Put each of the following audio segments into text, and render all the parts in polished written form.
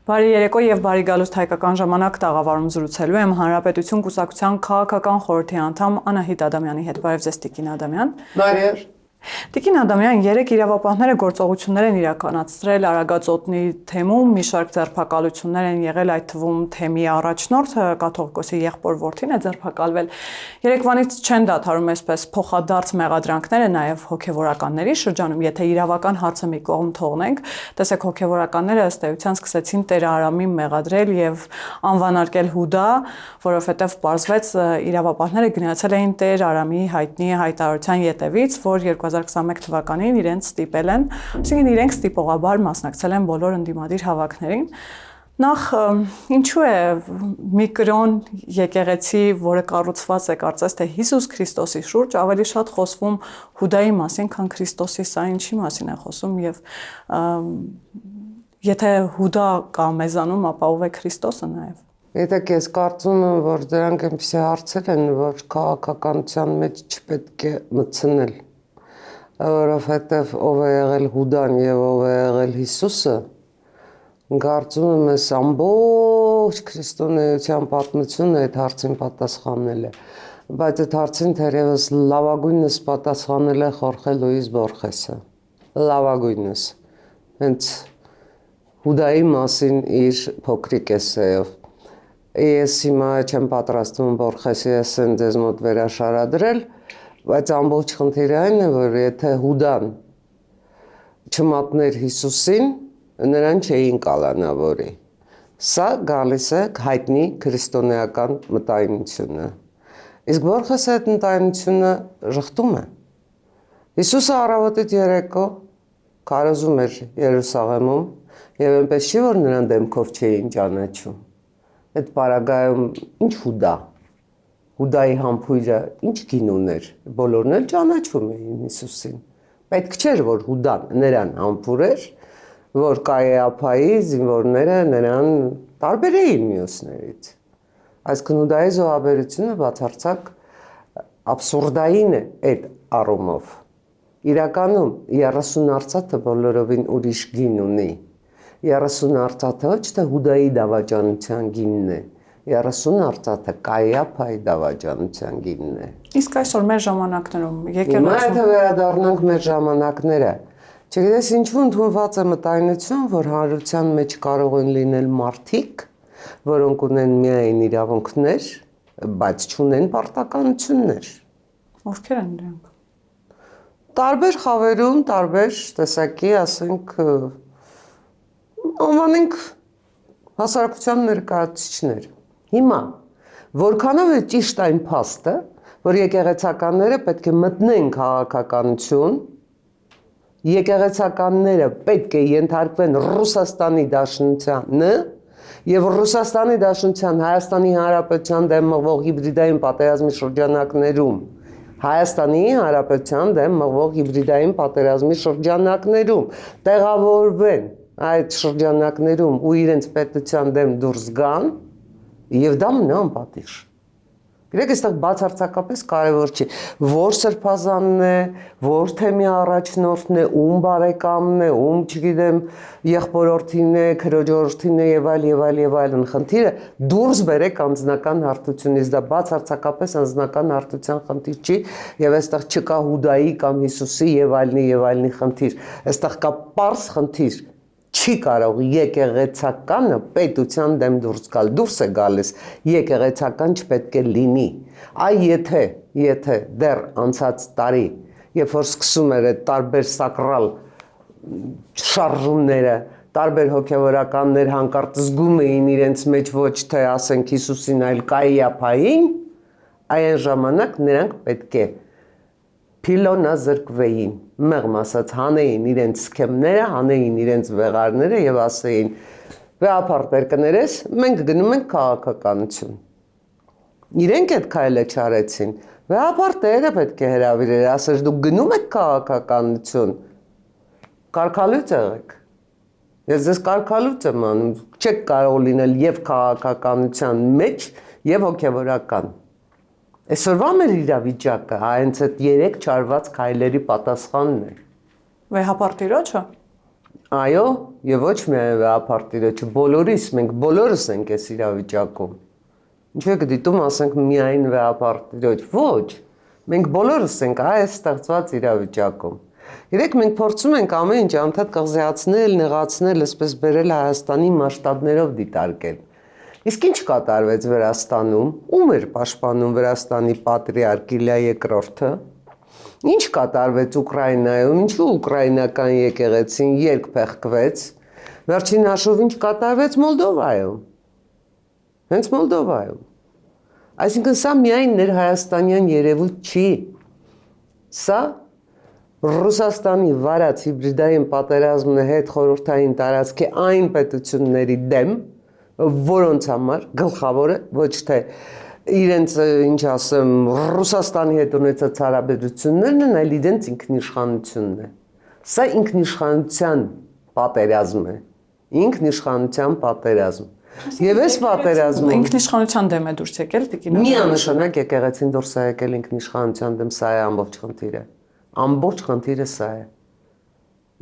Բարի երեկո եւ բարի գալուստ հայկական ժամանակ տաղավարում զրուցելու եմ Հանրապետություն կուսակցության քաղաքական խորհրդի անդամ Անահիտ Ադամյանի հետ։ Բարև ձեզ Տիկին Ադամյան։ Բարև։ Տիկին Ադամյան, երեք իրավապահները գործողություններ են իրականացրել Արագածոտնի թեմում, մի շարք ձերբակալություններ են եղել, այդ թվում թեմի առաջնորդը կաթողիկոսի եղբոր որդին է ձերբակալվել։ Երեկվանից չեն դադարում այսպես փոխադարձ մեղադրանքները նաև հոգևորականների շրջանում, եթե իրավական հարցը մի կողմ թողնենք, տեսեք հոգևորականները ըստ էության սկսեցին Տեր Արամին մեղադրել եւ անվանարկել Հուդա, որովհետեւ պարզվեց իրավապահները գնացել էին Տեր Արամի հայտնի հայտարարության ետևից, որ 2021 թվականին իրենց ստիպել են, այսինքն իրենք ստիպողաբար մասնակցել են բոլոր ընդդիմադիր հավաքներին։ Նախ ինչու է մի կրոն եկեղեցի, որը կառուցված է կարծես թե Հիսուս Քրիստոսի շուրջ, ավելի շատ խոսվում Հուդայի մասին, քան Քրիստոսի, սա ինչի մասին է խոսում եւ եթե Հուդա կա մեզանում, ապա ով է Քրիստոսը նաեւ։ Եթե ես կարծում եմ, որ դրանք այնպիսի հարցեր են, որ քաղաքականության մեջ չպետք է մտցնել, որովհետև ով է եղել Հուդան եւ ով է եղել Հիսուսը, կարծում եմ այս ամբողջ քրիստոնեության պատմությունը այդ հարցին պատասխանել է, բայց այդ հարցին թերևս լավագույնս պատասխանել է Խորխե Լուիս Բորխեսը, լավագույնս, հենց Հուդայի մասին իր փոքրիկ էսեով։ Ես հիմա չեմ պատրաստվում Բորխեսի էսեն ձեզ մոտ վերաշարադրել, բայց ամբողջ խնդիրը այն է, որ եթե Հուդան չմատներ Հիսուսին, նրան չէին կալանավորի։ Սա գալիս է հայտնի քրիստոնեական մտայնությունը։ Իսկ Բորխեսը այդ մտայնությունը ժխտում է։ Հիսուսը առավոտից երեկո քարոզում էր Երուսաղեմում եւ այնպես չի, որ նրան դեմքով չէին ճանաչում։ Այդ պարագայում ինչ Հուդա, Հուդայի համբույրը ինչ գին ուներ, բոլորն էլ ճանաչում էին Հիսուսին։ Պետք չէր, որ Հուդան նրան համբուրեր, որ Կայեափայի զինվորները նրան տարբերեին մյուսներից։ Այսինքն Հուդայի զոհաբերությունը բացարձակ աբսուրդային է այդ առումով։ Իրականում 30 արծաթը բոլորովին ուրիշ գին ունի։ 30 արծաթը ոչ թե Հուդայի դավաճանության գինն է, 30 արծաթը Կայեափայի դավաճանության գինն է։ Իսկ այսօր մեր ժամանակներում Հիմա եթե վերադառնանք մեր ժամանակները, չգիտես ինչու ընդունված է մտայնություն, որ հանրության մեջ կարող են լինել մարդիկ, որոնք ունեն միայն իրավունքներ, բայց չունեն պարտականություններ։ Ովքեր են դրանք։ Տարբեր խավերում, տարբեր տեսակի, ասենք, անվանենք հասարակության ներկայացուցիչներ։ Հիմա, որքանով է ճիշտ այն փաստը, որ եկեղեցականները պետք է մտնեն քաղաքականություն, եկեղեցականները պետք է ենթարկվեն Ռուսաստանի Դաշնությանը եւ Ռուսաստանի Դաշնության Հայաստանի Հանրապետության դեմ մղվող հիբրիդային պատերազմի շրջանակներում Հայաստանի Հանրապետության դեմ մղվող հիբրիդային պատերազմի շրջանակներում տեղավորվեն այդ շրջանակներում ու իրենց պետության դեմ դուրս գան եւ դա մնա անպատիժ։ Գիտեք, այստեղ բացարձակապես կարևոր չի, որ սրբազանն է, որ թեմի առաջնորդն է, ում բարեկամն է, ում, չգիտեմ, եղբորորդին է, քրոջորդին է եւ այլն, խնդիրը դուրս բերեք անձնական հարթությունից, դա բացարձակապես անձնական հարթության խնդիր չի եւ այստեղ չկա Հուդայի կամ Հիսուսի եւ այլնի խնդիր, այստեղ կա պարզ խնդիր, չի կարող եկեղեցականը պետության դեմ դուրս գալ, դուրս է գալիս, եկեղեցական չպետք է լինի, եթե դեռ անցած տարի, երբ որ սկսում էր այդ տարբեր սակրալ շարժումները, տարբեր հոգևորականներ հանկարծ զգում էին իրենց մեջ ոչ թե ասենք Հիսուսին, այլ Կայեափային, այն ժամանակ նրանք պետք է փիլոնազրկվեին, մեղմ ասած հանեին իրենց սքեմները, հանեին իրենց վեղարները եւ ասեին վեհապարտեր կներես, մենք գնում ենք քաղաքականություն։ Իրենք այդ քայլը չարեցին, վեհապարտերը պետք է հրավիրել, ասեր դուք գնում եք քաղաքականություն, կարգալույծ եղեք։ Ես ձեզ կարգալույծ եմ անում, չեք կարող լինել եւ քաղաքականության մեջ եւ հոգեվորական։ Այսօրվա մեր իրավիճակը հենց այդ 3 չարված քայլերի պատասխանն է։ Վեհապարտիրոջը։ Այո, եւ ոչ միայն վեհապարտիրոջը, բոլորիս, մենք բոլորս ենք այս իրավիճակում։ Ինչու եք դիտում, ասենք միայն վեհապարտիրոջ։ Ոչ, մենք բոլորս ենք այս ստեղծված իրավիճակում։ Երեք մենք փորձում ենք ամեն ինչ անդադ կղզիացնել, նեղացնել, այսպես բերել Հայաստանի մասշտաբներով դիտարկել։ Իսկ ինչ կատարվեց Վրաստանում, ում էր պաշտպանում Վրաստանի պատրիարք Իլյա II-ը։ Ինչ կատարվեց Ուկրաինայում, ինչու ուկրաինական եկեղեցին երկփեղկվեց։ Վերջին հաշվով ինչ կատարվեց Մոլդովայում։ Հենց Մոլդովայում։ Այսինքն սա միայն ներհայաստանյան երևույթ չի։ Սա Ռուսաստանի վարած հիբրիդային պատերազմն է հետ խորհրդային տարածքի այն պետությունների դեմ, որոնց համար գլխավորը ոչ թե իրենց, ինչ ասեմ, Ռուսաստանի հետ ունեցած հարաբերություններն են, այլ իրենց ինքնիշխանությունն է։ Սա ինքնիշխանության պատերազմ է։ Ինքնիշխանության պատերազմ։ Եվ այս պատերազմում ինքնիշխանության դեմ է դուրս եկել տիկինը։ Միանշանակ եկեղեցին դուրս է եկել ինքնիշխանության դեմ, սա է ամբողջ խնդիրը։ Ամբողջ խնդիրը սա է։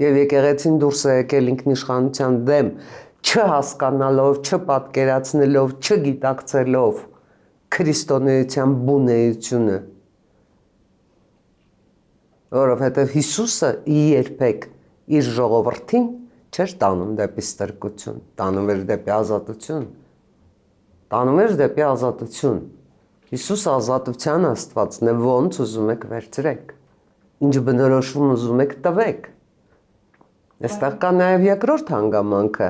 Եվ եկեղեցին դուրս է եկել ինքնիշխանության դեմ, չհասկանալով, չպատկերացնելով, չգիտակցելով քրիստոնեության բունեությունը։ Որովհետև Հիսուսը երբեք իր ժողովրդին չէր տանում դեպի ստրկություն, տանում էր դեպի ազատություն։ Տանում էր դեպի ազատություն։ Հիսուս ազատության Աստվածն է, ոնց ուզում եք վերցրեք։ Ինչ բնորոշում ուզում եք տվեք։ Այստեղ կա նաև երկրորդ հանգամանքը։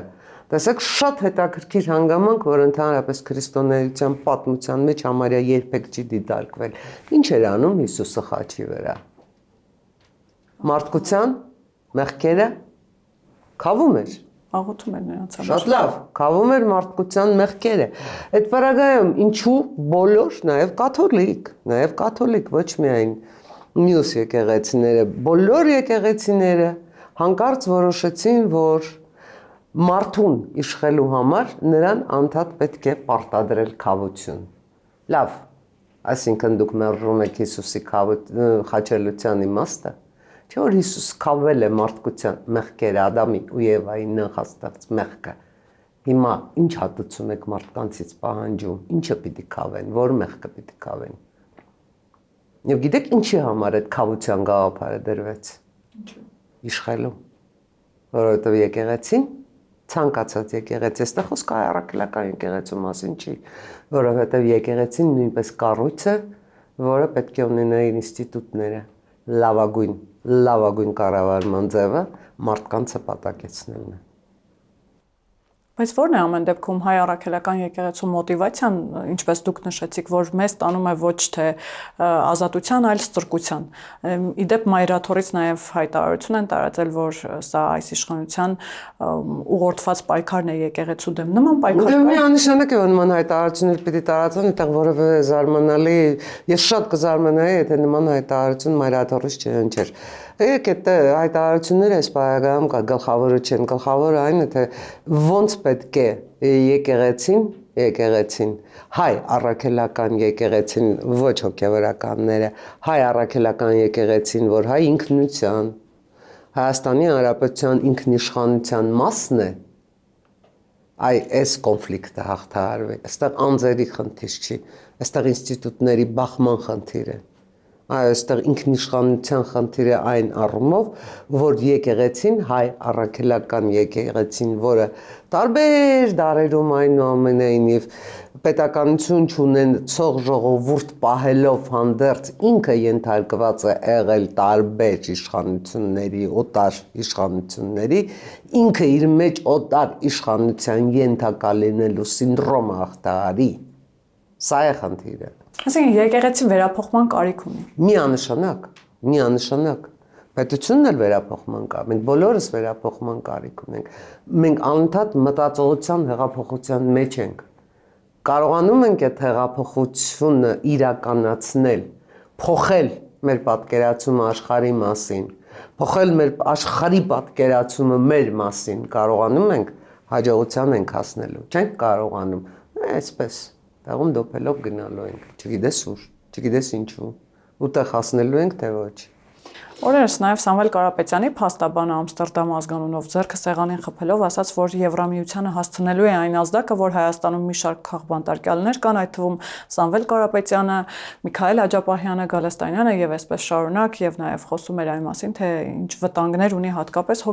Տեսեք, շատ հետաքրքիր հանգամանք, որ ընդհանրապես քրիստոնեության պատմության մեջ համարյա երբեք չի դիտարկվել։ Ինչ էր անում Հիսուսը խաչի վրա։ Մարդկության մեղքերը քավում էր։ Աղոթում էր նրանց համար։ Շատ լավ, քավում էր մարդկության մեղքերը։ Այդ պարագայում ինչու բոլոր, նաև կաթոլիկ, ոչ միայն մյուս եկեղեցիները, բոլոր եկեղեցիները հանկարծ որոշեցին, որ մարդուն իշխելու համար նրան անդադ պետք է պարտադրել քավություն։ Լավ, այսինքն դուք մերժում եք Հիսուսի խաչելության իմաստը, չէ՞ որ Հիսուս քավել է մարդկության մեղքերը, Ադամի ու Եվայի նախաստեղծ մեղքը։ Հիմա ինչ հատուցում եք մարդկանցից պահանջում, ինչը պիտի քավեն, որ մեղքը պիտի քավեն։ Եվ գիտեք ինչի համար այդ քավության գաղափարը դրվեց։ Իշխելու։ Որովհետև եկեղեցին ցանկացած եկեղեցի, այստեղ խոսքը առաքելական եկեղեցու մասին չի, որովհետև եկեղեցին նույնպես կառույց է, որը պետք է ունենա իր ինստիտուտները, լավագույն կառավարման ձևը մարդկանց հպատակեցնելն է։ Բայց ո՞րն է ամեն դեպքում հայ առաքելական եկեղեցու մոտիվացիան, ինչպես դուք նշեցիք, որ մեզ տանում է ոչ թե ազատության, այլ ստրկության։ Իդեպ Մայրաթորից նաև հայտարարություն են տարածել, որ սա այս իշխանության ուղղորդված պայքարն է եկեղեցու դեմ։ Նման պայքար կա։ Միանշանակ է, որ նման հայտարարություններ պիտի տարածեն, այդտեղ որևէ զարմանալի, ես շատ կզարմանայի, եթե նման հայտարարություն Մայրաթորից չհնչեր։ Եկեք այդ հայտարարությունները այս պարագայում կա, գլխավորը չեն, գլխավորը այն է, թե ոնց պետք է եկեղեցին, հայ առաքելական եկեղեցին, ոչ հոգևորականները, հայ առաքելական եկեղեցին, որ հայ ինքնության, Հայաստանի Հանրապետության ինքնիշխանության մասն է, այս կոնֆլիկտը հաղթահարվի, այստեղ անձերի խնդիր չի, այստեղ ինստիտուտների բախման խնդիր է։ Այստեղ ինքնիշխանության խնդիրը այն առումով, որ եկեղեցին, հայ առաքելական եկեղեցին, որը տարբեր դարերում այնուամենայնիվ պետականություն չունեցող ժողովուրդ պահելով հանդերձ ինքը ենթարկված է եղել տարբեր իշխանությունների, օտար իշխանությունների, ինքը իր մեջ օտար իշխանության ենթակա լինելու սինդրոմը հաղթահարի։ Սա է խնդիրը։ Այսինքն եկեղեցին վերափոխման կարիք ունի։ Միանշանակ։ Պետությունն էլ վերափոխման կա, մենք բոլորս վերափոխման կարիք ունենք։ Մենք անընդհատ մտածողության հեղափոխության մեջ ենք։ Կարողանում ենք այդ հեղափոխությունը իրականացնել, փոխել մեր պատկերացումը աշխարհի մասին, փոխել մեր աշխարհի պատկերացումը մեր մասին, կարողանում ենք, հաջողության ենք հասնելու։ Չենք կարողանում, այսպես Դաղում դոփելով գնալու ենք, չգիտես ուր, չգիտես ինչու, ուտեղ հասնելու ենք, թե ոչ։ Օրերս նաև Սամվել Կարապետյանի փաստաբանը Ամստերդամ ազգանունով ձեռքը սեղանին խփելով ասաց, որ Եվրամիությանը հասցնելու է այն ազդակը, որ Հայաստանում մի շարք քաղբանտարկյալներ կան, այդ թվում Սամվել Կարապետյանը, Միքայել Աջապահյանը, Գալստանյանը եւ այսպես շարունակ, եւ նաև խոսում էր այն մասին, թե ինչ վտանգներ ունի հատկապես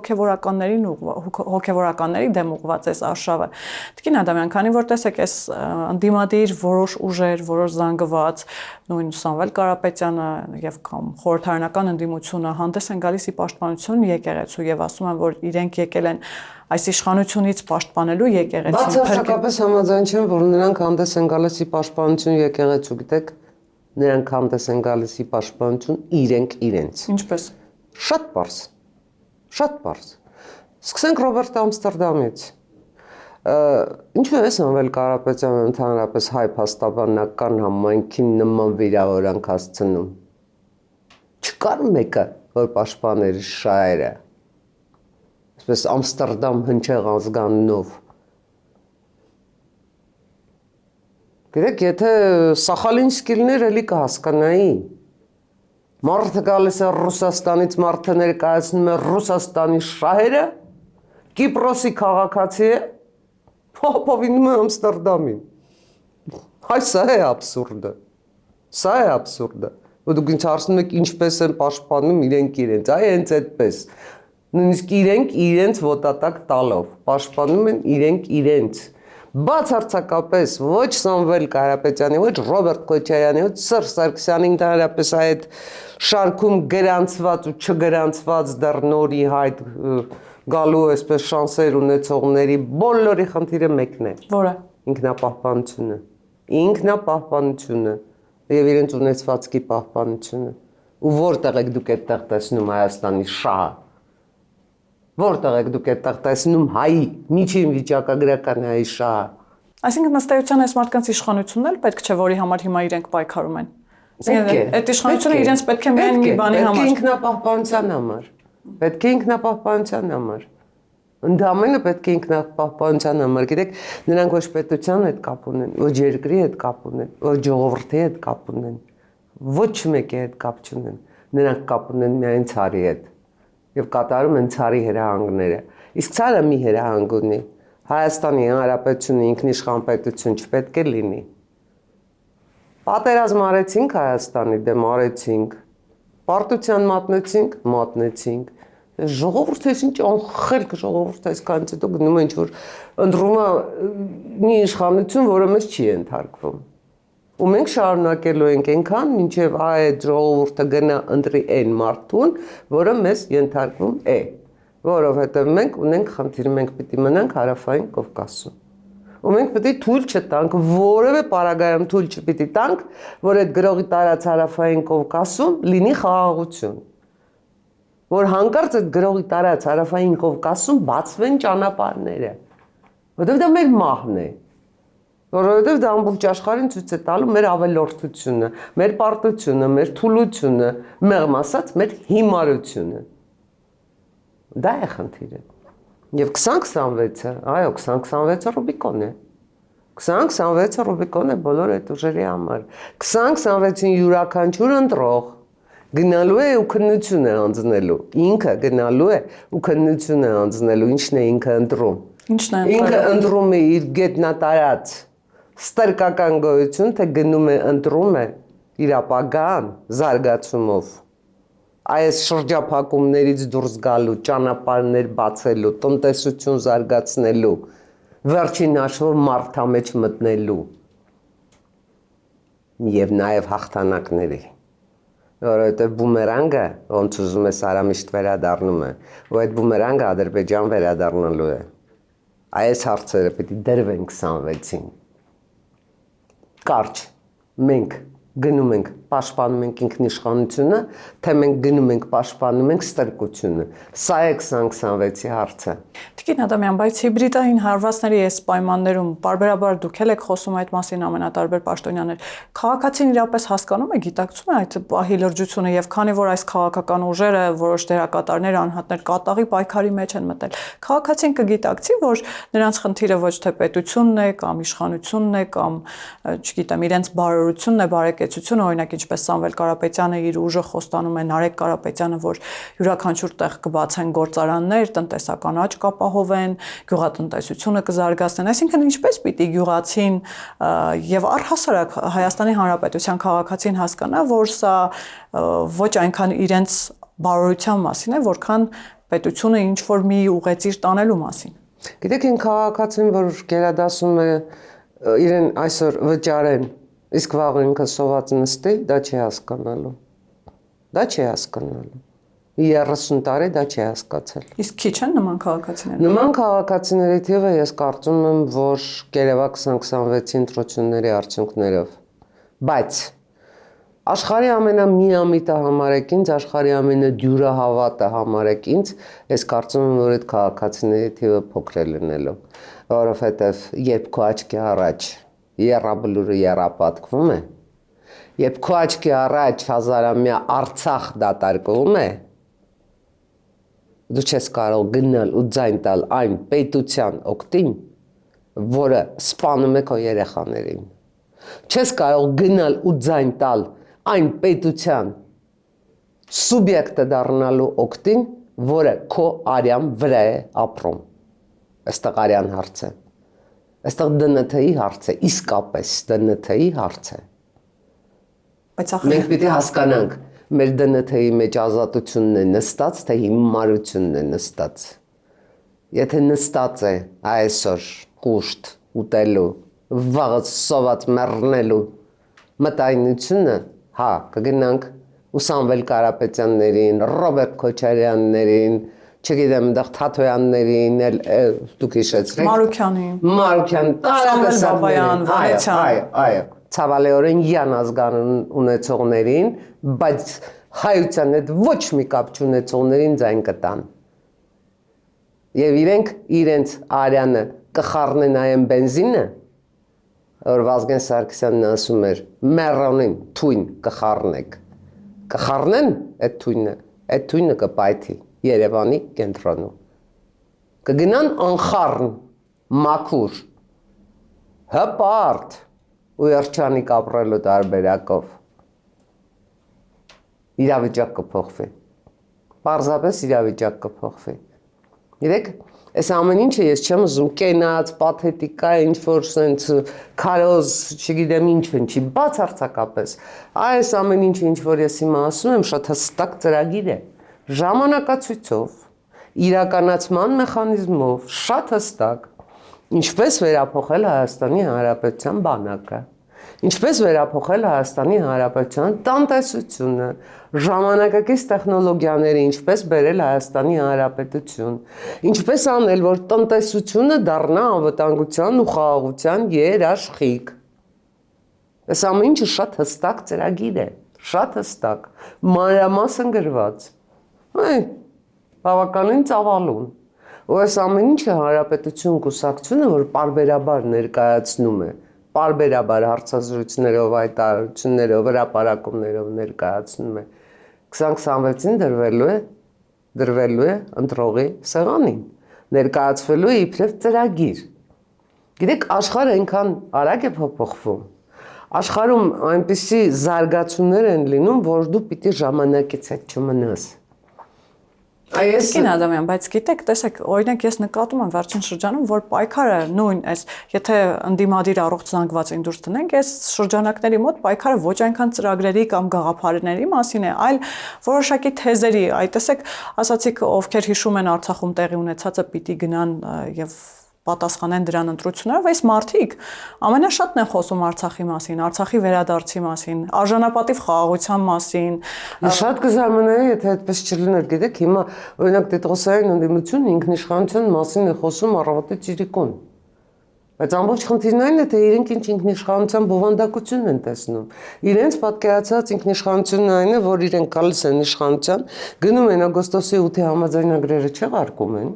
հոգեվորականների դեմ ուղղված այս արշավը։ Տիկին Ադամյան, քանի որ տեսեք, այս ընդդիմադիր որոշ ուժեր, որոշ զանգված, նույն Սամվել Կարապետյանը եւ կամ խորհրդարանական ընդդիմությունը հանդես են գալիս ի պաշտպանություն եկեղեցու եւ ասում են, որ իրենք եկել են այս իշխանությունից պաշտպանելու եկեղեցին։ Բացարձակապես համաձայն չեմ, որ նրանք հանդես են գալիս ի պաշտպանություն եկեղեցու, գիտեք, նրանք հանդես են գալիս ի պաշտպանություն իրենք իրենց։ Ինչպես։ Շատ པարզ։ Շատ པարզ։ Սկսենք Ռոբերտ Ամստերդամից։ Ինչու է Սամվել Կարապետյանը ընդհանրապես հայ փաստաբանական համայնքին նման վիրավորանք հասցնում։ Չկար մեկը, որ պաշտպաներ շահերը։ Այսպես Ամստերդամ հնչեղ ազգանունով։ Գիտեք, եթե Սախալինսկիլներ էլի կհասկանայի։ Մարդը գալիս է Ռուսաստանից, մարդը ներկայացնում է Ռուսաստանի շահերը, Կիպրոսի քաղաքացի է, ապավինում է Ամստերդամին։ Հայ, սա է աբսուրդը։ Սա է աբսուրդը։ Ու դուք ինձ հարցնում եք ինչպես են պաշտպանում իրենք իրենց։ Այ հենց այդպես։ Նույնիսկ իրենք իրենց ոտատակ տալով պաշտպանում են իրենք իրենց։ Բացարձակապես ոչ Սամվել Կարապետյանի, ոչ Ռոբերտ Քոչարյանի, ոչ Սերժ Սարգսյանի ընդհանրապես այդ շարքում գրանցված ու չգրանցված դեռ նորի հայտ գալու այսպես շանսեր ունեցողների բոլորի խնդիրը մեկն է։ Որը։ Ինքնապահպանությունը։ Ինքնապահպանությունը եւ իրենց ունեցվածքի պահպանությունը։ Ու որտեղ եք դուք այդտեղ տեսնում Հայաստանի շահը։ Որտեղ եք դուք այդտեղ տեսնում հայի միջին վիճակագրական հայի շահը։ Այսինքն ըստ այս մարդկանց իշխանությունն էլ պետք չէ, որի համար հիմա իրենք պայքարում են։ Այդ իշխանությունը իրենց պետք է միայն մի բանի համար։ Ինքնապահպանության համար։ Պետք է ինքնապահպանության համար։ Ընդամենը պետք է ինքնապահպանության համար։ Գիտեք, նրանք ոչ պետության հետ կապ ունեն, ոչ երկրի հետ կապ ունեն, ոչ ժողովրդի հետ կապ ունեն, ոչ մեկի հետ կապ չունեն։ Նրանք կապ ունեն միայն ցարի հետ եւ կատարում են ցարի հրահանգները։ Իսկ ցարը մի հրահանգ ունի։ Հայաստանի Հանրապետությունը ինքնիշխան պետություն չպետք է լինի։ Պատերազմ արեցինք Հայաստանի դեմ, արեցինք։ Պարտության մատնեցինք։ Ժողովուրդը ինչ անխելք ժողովուրդը այսքան հետո գնում է ինչ որ ընդրում է մի իշխանություն, որը մեզ չի ենթարկվում։ Ու մենք շարունակելու ենք այնքան, մինչև այդ ժողովուրդը գնա ընտրի այն մարդուն, որը մեզ ենթարկվում է, որովհետև մենք ունենք խնդիր, մենք պիտի մնանք Հարավային Կովկասում։ Ու մենք պետք է թույլ չտանք, որևէ պարագայում թույլ չպիտի տանք, որ այդ գրողի տարած Հարավային Կովկասում լինի խաղաղություն։ Որ հանկարծ այդ գրողի տարած Հարավային Կովկասում բացվեն ճանապարհները։ Որովհետև դա մեր մահն է։ Որովհետև դա ամբողջ աշխարհին ցույց է տալու մեր ավելորդությունը, մեր պարտությունը, մեր թուլությունը, մեղմ ասած, մեր հիմարությունը։ Դա է խնդիրը։ Եվ 2026-ը, այո, 2026-ը Ռուբիկոն է։ 2026-ը Ռուբիկոն է բոլոր այդ ուժերի համար։ 2026-ին յուրաքանչյուր ընտրող գնալու է ու քննություն է անձնելու։ Ինքը գնալու է ու քննություն է անձնելու, ինչն է ինքը ընտրում։ Ինչն է ինքը ընտրում է իր գետնատարած ստրկական գոյություն, թե գնում է ընտրում է իր ապագան զարգացումով։ Այս շրջափակումներից դուրս գալու, ճանապարհներ բացելու, տնտեսություն զարգացնելու, վերջին հաշվով մարդամեջ մտնելու եւ նաեւ հաղթանակների։ Որովհետև բումերանգը, ոնց ուզում է Սարամիշտ վերադառնում է, ու այդ բումերանգը Ադրբեջան վերադառնալու է։ Այս հարցերը պետք է դրվեն 26-ին։ Կարճ, մենք գնում ենք, պաշտպանում ենք ինքնիշխանությունը, թե մենք գնում ենք, պաշտպանում ենք ստրկությունը։ Սա է 2026-ի հարցը։ Տիկին Ադամյան, բայց հիբրիդային հարվածների այս պայմաններում բարբերաբար դուք եք խոսում այդ մասին ամենատարբեր պաշտոնյաներ։ Քաղաքացին իրապես հասկանում է, գիտակցում է այդ պահի լրջությունը եւ քանի որ այս քաղաքական ուժերը, որոշ դերակատարներ, անհատներ կատաղի պայքարի մեջ են մտել, քաղաքացին կգիտակցի, որ նրանց խնդիրը ոչ թե պետությունն է կամ իշխանությունն է կամ, չգիտեմ, իրենց բարօրությունն է, բարեկեցությունը, օրինակ ինչպես Սամվել Կարապետյանը իր ուժը խոստանում է Նարեկ Կարապետյանը, որ յուրաքանչյուր տեղ կբացեն գործարաններ, տնտեսական աճ կապահովեն, գյուղատնտեսությունը կզարգացնեն, այսինքն ինչպես պիտի գյուղացին եւ առհասարակ Հայաստանի Հանրապետության քաղաքացին հասկանա, որ սա ոչ այնքան իրենց բարօրության մասին է, որքան պետությունը ինչ որ մի ուղեցիր տանելու մասին։ Գիտեք, այն քաղաքացին, որ գերադասում է իրեն այսօր վճարեն, իսկ վաղ ինքը սոված նստի, դա չի հասկանալու։ Դա չի հասկանալու։ 30 տարի դա չի հասկացել։ Իսկ քիչ են նման քաղաքացիները։ Նման քաղաքացիների թիվը ես կարծում եմ, որ Կերևա 2026-ի ընտրությունների արդյունքներով։ Բայց աշխարհի ամենամիամիտը համարեք ինձ, աշխարհի ամենադյուրահավատը համարեք ինձ, ես կարծում եմ, որ այդ քաղաքացիների թիվը փոքր է լինելու, որովհետև երբ քո աչքի առաջ եռաբլուրը եռապատկվում է, երբ քո աչքի առաջ հազարամյա Արցախ դատարկվում է, դու չես կարող գնալ ու ձայն տալ այն պետության օգտին, որը սպանում է քո երեխաներին։ Չես կարող գնալ ու ձայն տալ այն պետության սուբյեկտը դառնալու օգտին, որը քո արյան վրա է ապրում։ Այստեղ արյան հարց է։ Այստեղ ԴՆԹ-ի հարց է, իսկապես ԴՆԹ-ի հարց է։ Բայց Մենք պիտի հասկանանք, մեր ԴՆԹ-ի մեջ ազատությունն է նստած, թե հիմարությունն է նստած։ Եթե նստած է այսօր կուշտ ուտելու, վաղը սոված մեռնելու մտայնությունը, հա, կգնանք ու Սամվել Կարապետյաններին, Ռոբերտ Քոչարյաններին, չգիտեմ, այնտեղ Թաթոյաններին, դուք հիշեցրեք։ Մարուքյան, Սամվել Բաբայան, Վանեցյան։ Այո, ցավալիորեն յան ազգանուն ունեցողներին, բայց հայության հետ ոչ մի կապ չունեցողներին ձայն կտան։ Եվ իրենք իրենց արյանը կխառնեն այն բենզինը, որ Վազգեն Սարգսյանն ասում էր, մեռոնին թույն կխառնեք։ Կխառնեն այդ թույնը կպայթի Երևանի կենտրոնում։ Կգնան անխառն, մաքուր, հպարտ ու երջանիկ ապրելու տարբերակով։ Իրավիճակ կփոխվի։ Պարզապես իրավիճակ կփոխվի։ Գիտեք, այս ամեն ինչը ես չեմ ուզում կենաց, պաթետիկա, ինչ-որ սենց քարոզ, չգիտեմ ինչ, բացարձակապես։ Այս ամեն ինչը ինչ-որ ես հիմա ասում եմ, շատ հստակ ծրագիր է։ Ժամանակացույցով, իրականացման մեխանիզմով, շատ հստակ, ինչպես վերափոխել Հայաստանի Հանրապետության բանակը, ինչպես վերափոխել Հայաստանի Հանրապետության տնտեսությունը, ժամանակակից տեխնոլոգիաները ինչպես բերել Հայաստանի Հանրապետություն, ինչպես անել, որ տնտեսությունը դառնա անվտանգության ու խաղաղության երաշխիք։ Այս ամեն ինչը շատ հստակ ծրագիր է, շատ հստակ, մանրամասն գրված։ Բավականին ծավալուն։ Ու այս ամեն ինչը Հանրապետություն կուսակցությունը, որ պարբերաբար ներկայացնում է, պարբերաբար հարցազրույցներով, հայտարարություններով, հրապարակումներով ներկայացնում է, 2026-ին դրվելու է ընտրողի սեղանին, ներկայացվելու է իբրև ծրագիր։ Գիտեք, աշխարհը այնքան արագ է փոփոխվում, աշխարհում այնպիսի զարգացումներ են լինում, որ դու պիտի ժամանակից հետ չմնաս։ Այսինքն Ադամյան, բայց գիտեք, տեսեք, օրինակ ես նկատում եմ վերջին շրջանում, որ պայքարը նույն այս, եթե ընդդիմադիր առողջ զանգվածին դուրս տնենք, այս շրջանակների մոտ պայքարը ոչ այնքան ծրագրերի կամ գաղափարների մասին է, այլ որոշակի թեզերի, այ տեսեք, ասացիք, ովքեր հիշում են Արցախում տեղի ունեցածը պիտի գնան եւ պատասխանեն դրան ընտրություններով, այս մարդիկ ամենաշատն են խոսում Արցախի մասին, Արցախի վերադարձի մասին, արժանապատիվ խաղաղության մասին։ Շատ կզարմանայի, եթե այդպես չլիներ, գիտեք, հիմա օրինակ Տետրոսային ընդդիմությունը ինքնիշխանության մասին է խոսում առավոտից իրիկուն։ Բայց ամբողջ խնդիրն այն է, թե իրենք ինչ ինքնիշխանության բովանդակություն են տեսնում։ Իրենց պատկերացած ինքնիշխանությունն այն է, որ իրենք գալիս են իշխանության, գնում են օգոստոսի 8-ի համաձայնագրերը չեղարկում են,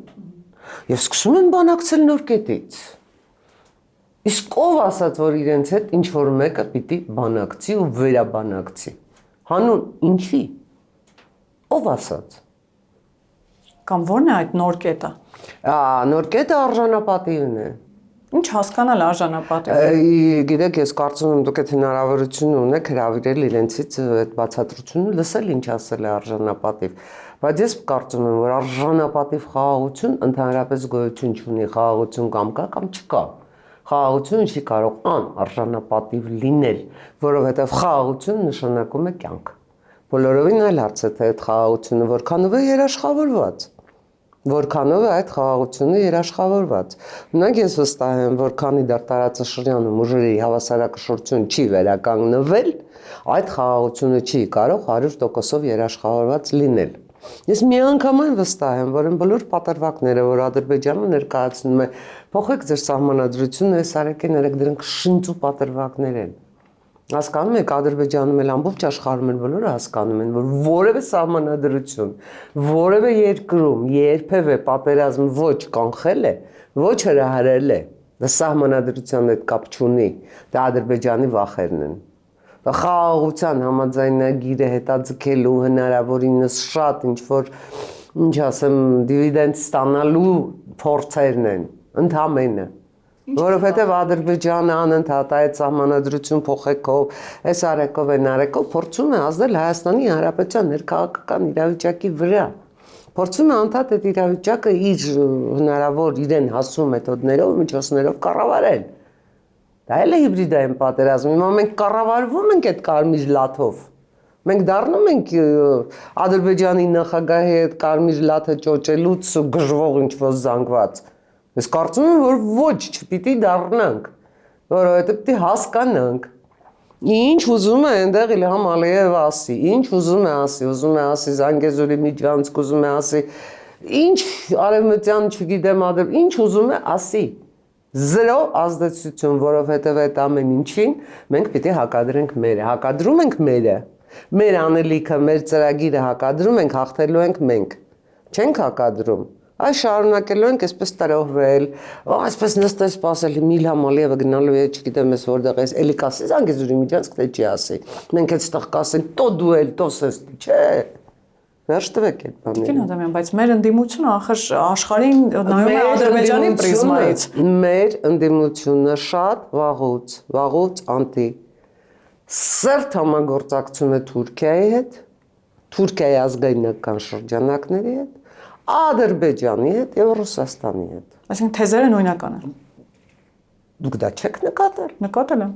Եվ սկսում են բանակցել նոր կետից։ Իսկ ով ասաց, որ իրենց հետ ինչ որ մեկը պիտի բանակցի ու վերաբանակցի։ Հանուն ինչի։ Ով ասաց։ Կամ ո՞րն է այդ նոր կետը։ Նոր կետը արժանապատիվն է։ Ինչ հասկանալ արժանապատիվ։ Գիտեք, ես կարծում եմ դուք այդ հնարավորությունը ունեք հրավիրել իրենցից այդ բացատրությունը լսել ինչ ասել է արժանապատիվ, բայց ես կարծում եմ, որ արժանապատիվ խաղաղություն ընդհանրապես գոյություն չունի, խաղաղություն կամ կա կամ չկա։ Խաղաղությունը չի կարող անարժանապատիվ լինել, որովհետև խաղաղություն նշանակում է կյանք։ Բոլորովին այլ հարց է, թե այդ խաղաղությունը որքանով է երաշխավորված։ Որքանով է այդ խաղաղությունը երաշխավորված։ Մենակ ես վստահ եմ, որ քանի դեռ տարածաշրջանում ուժերի հավասարակշռություն չի վերականգնվել, այդ խաղաղությունը չի կարող 100%-ով երաշխավորված լինել։ Ես միանգամայն վստահ եմ, որ այն բոլոր պատրվակները, որ Ադրբեջանը ներկայացնում է, փոխեք ձեր սահմանադրությունը, այս արեք ներեք դրանք շնչու պատրվակներ են։ Հասկանում եք, Ադրբեջանում էլ ամբողջ աշխարհում են բոլորը հասկանում են, որ որևէ սահմանադրություն, որևէ երկրում երբևէ պատերազմ ոչ կանխել է, ոչ հրահրել է, դա սահմանադրության հետ կապ չունի, դա Ադրբեջանի վախերն են։ Խաղաղության համաձայնագիրը հետաձգելու հնարավորինս շատ ինչ որ, ինչ ասեմ, դիվիդենդ ստանալու փորձերն են, ընդհանրապես Որովհետև Ադրբեջանը անընդհատ այդ սահմանադրություն փոխելով, այս արեկով են արեկով փորձում է ազդել Հայաստանի Հանրապետության ներքաղաքական իրավիճակի վրա։ Փորձում է անդադ այդ իրավիճակը իր հնարավոր իրեն հասու մեթոդներով, միջոցներով կառավարել։ Դա էլ է հիբրիդային պատերազմ։ Հիմա մենք կառավարվում ենք այդ կարմիր լաթով։ Մենք դառնում ենք Ադրբեջանի նախագահի հետ կարմիր լաթը ճոճելուց գժվող ինչ-որ զանգված։ Ես կարծում եմ, որ ոչ չպիտի դառնանք, որովհետև պիտի հասկանանք։ Ինչ ուզում է այնտեղ Իլհամ Ալիևը ասի, ինչ ուզում է ասի Զանգեզուրի միջանցք, ուզում է ասի, ինչ արևմտյան, չգիտեմ, ինչ ուզում է ասի։ Զրո ազդեցություն, որովհետև այդ ամեն ինչին մենք պիտի հակադրենք մերը, հակադրում ենք մերը։ Մեր անելիքը, մեր ծրագիրը հակադրում ենք, հաղթելու ենք մենք։ Չենք հակադրում։ Այս շարունակելու ենք այսպես տրոհվել, այսպես նստել սպասել Իլհամ Ալիևը գնալու է, չգիտեմ ես որտեղ է, էլի կասի Զանգեզուրի միջանցք թե չի ասի։ Մենք այստեղ կասենք, տո դու էլ, տո սես, չէ։ Վերջ տվեք այդ բաները։ Տիկին Ադամյան, բայց մեր ընդդիմությունը ախր աշխարհին նայում է Ադրբեջանի պրիզմայից։ Մեր ընդդիմությունը շատ վաղուց անտի սերտ համագործակցում է Թուրքիայի հետ, Թուրքիայի ազգայնական շրջանակների հետ, Ադրբեջանի հետ եւ Ռուսաստանի հետ։ Այսինքն թեզերը նույնական են։ Դուք դա չեք նկատել։ Նկատել եմ։